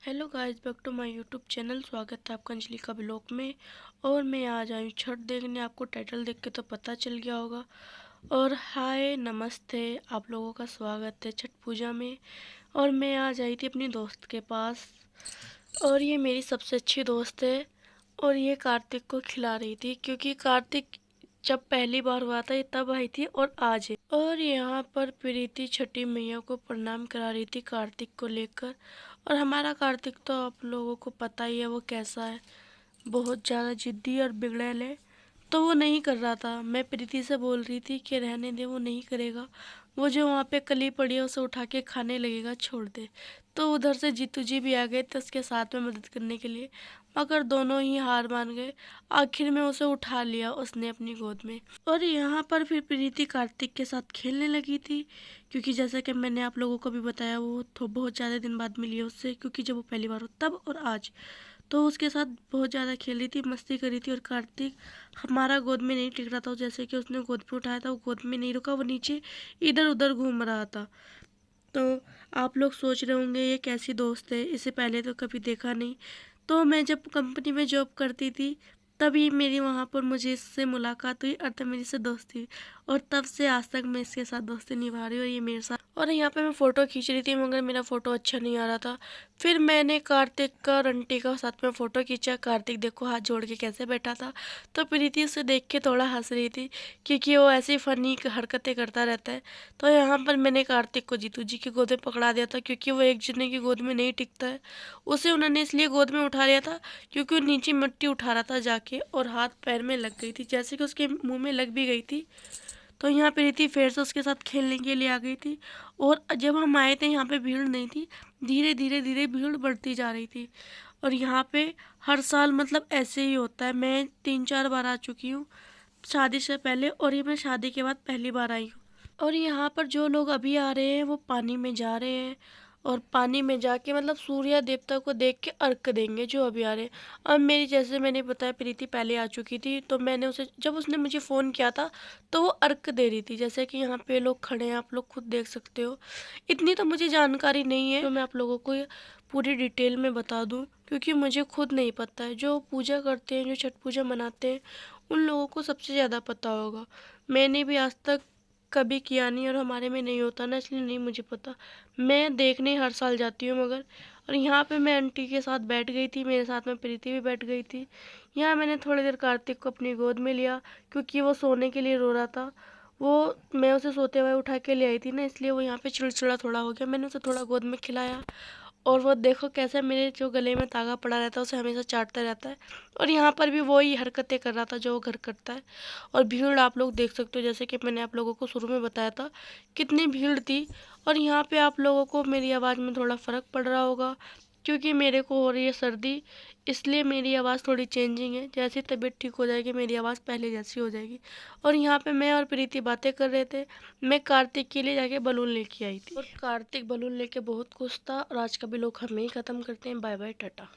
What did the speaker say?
Hello guys, back to my YouTube channel. स्वागत है आपका अंजलि का ब्लॉग में। और मैं आज आई हूँ छठ देखने। आपको टाइटल देख के तो पता चल गया होगा। और हाय नमस्ते, आप लोगों का स्वागत है छठ पूजा में। और मैं आज आई थी अपनी दोस्त के पास, और ये मेरी सबसे अच्छी दोस्त है। और ये कार्तिक को खिला रही थी, क्योंकि कार्तिक जब पहली बार हुआ था ये तब आई थी और आज है। और यहाँ पर प्रीति छठी मैया को प्रणाम करा रही थी कार्तिक को लेकर। और हमारा कार्तिक तो आप लोगों को पता ही है वो कैसा है, बहुत ज़्यादा जिद्दी और बिगड़ैल है। तो वो नहीं कर रहा था। मैं प्रीति से बोल रही थी कि रहने दे, वो नहीं करेगा। वो जो वहाँ पे कली पड़ी है उसे उठा के खाने लगेगा, छोड़ दे। तो उधर से जीतू जी भी आ गए थे उसके साथ में मदद करने के लिए, मगर दोनों ही हार मान गए। आखिर में उसे उठा लिया उसने अपनी गोद में। और यहाँ पर फिर प्रीति कार्तिक के साथ खेलने लगी थी, क्योंकि जैसा कि मैंने आप लोगों को भी बताया वो तो बहुत ज़्यादा दिन बाद मिली है उससे, क्योंकि जब वो पहली बार हो तब और आज। तो उसके साथ बहुत ज़्यादा खेल रही थी, मस्ती कर रही थी। और कार्तिक हमारा गोद में नहीं टिक रहा था। जैसे कि उसने गोद पे उठाया था वो गोद में नहीं रुका, वो नीचे इधर उधर घूम रहा था। तो आप लोग सोच रहे होंगे ये कैसी दोस्त है, इसे पहले तो कभी देखा नहीं। तो मैं जब कंपनी में जॉब करती थी तभी मेरी वहाँ पर मुझे इससे मुलाकात हुई, और तब मेरी इससे दोस्ती हुई। और तब से आज तक मैं इसके साथ दोस्ती निभा रही हूँ, और ये मेरे साथ। और यहाँ पे मैं फ़ोटो खींच रही थी, मगर मेरा फ़ोटो अच्छा नहीं आ रहा था। फिर मैंने कार्तिक का और आंटी का साथ में फ़ोटो खींचा। कार्तिक देखो हाथ जोड़ के कैसे बैठा था। तो प्रीति उसे देख के थोड़ा हंस रही थी, क्योंकि वो ऐसी फ़नी हरकतें करता रहता है। तो यहाँ पर मैंने कार्तिक को जीतू जी की गोद में पकड़ा दिया था, क्योंकि वो एक जने की गोद में नहीं टिकता है। उसे उन्होंने इसलिए गोद में उठा लिया था क्योंकि वो नीचे मिट्टी उठा रहा था जाके, और हाथ पैर में लग गई थी, जैसे कि उसके मुंह में लग भी गई थी। तो यहाँ पे रीति फिर से उसके साथ खेलने के लिए आ गई थी। और जब हम आए थे यहाँ पे भीड़ नहीं थी, धीरे धीरे धीरे भीड़ बढ़ती जा रही थी। और यहाँ पे हर साल मतलब ऐसे ही होता है। मैं 3-4 बार आ चुकी हूँ शादी से पहले, और ये मैं शादी के बाद पहली बार आई हूँ। और यहाँ पर जो लोग अभी आ रहे हैं वो पानी में जा रहे हैं, और पानी में जाके मतलब सूर्य देवता को देख के अर्घ देंगे जो अभी आ रहे हैं। अब मेरी, जैसे मैंने बताया, प्रीति पहले आ चुकी थी, तो मैंने उसे, जब उसने मुझे फ़ोन किया था तो वो अर्घ दे रही थी। जैसे कि यहाँ पे लोग खड़े हैं, आप लोग खुद देख सकते हो। इतनी तो मुझे जानकारी नहीं है तो मैं आप लोगों को ये पूरी डिटेल में बता दूँ, क्योंकि मुझे खुद नहीं पता है। जो पूजा करते हैं, जो छठ पूजा मनाते हैं, उन लोगों को सबसे ज़्यादा पता होगा। मैंने भी आज तक कभी किया नहीं, और हमारे में नहीं होता ना, इसलिए नहीं मुझे पता। मैं देखने हर साल जाती हूँ मगर। और यहाँ पे मैं आंटी के साथ बैठ गई थी, मेरे साथ में प्रीति भी बैठ गई थी। यहाँ मैंने थोड़ी देर कार्तिक को अपनी गोद में लिया, क्योंकि वो सोने के लिए रो रहा था। वो, मैं उसे सोते हुए उठा के ले आई थी ना, इसलिए वो यहाँ पे चिड़चिड़ा थोड़ा हो गया। मैंने उसे थोड़ा गोद में खिलाया, और वो देखो कैसे मेरे जो गले में तागा पड़ा रहता है उसे हमेशा चाटता रहता है। और यहाँ पर भी वही हरकतें कर रहा था जो वो घर करता है। और भीड़ आप लोग देख सकते हो, जैसे कि मैंने आप लोगों को शुरू में बताया था कितनी भीड़ थी। और यहाँ पे आप लोगों को मेरी आवाज़ में थोड़ा फ़र्क पड़ रहा होगा, क्योंकि मेरे को हो रही है सर्दी, इसलिए मेरी आवाज़ थोड़ी चेंजिंग है। जैसी तबीयत ठीक हो जाएगी मेरी आवाज़ पहले जैसी हो जाएगी। और यहाँ पे मैं और प्रीति बातें कर रहे थे। मैं कार्तिक के लिए जाके बलून लेके आई थी, और कार्तिक बलून लेके बहुत खुश था। और आज का भी लोग हमें ही ख़त्म करते हैं। Bye bye, Tata.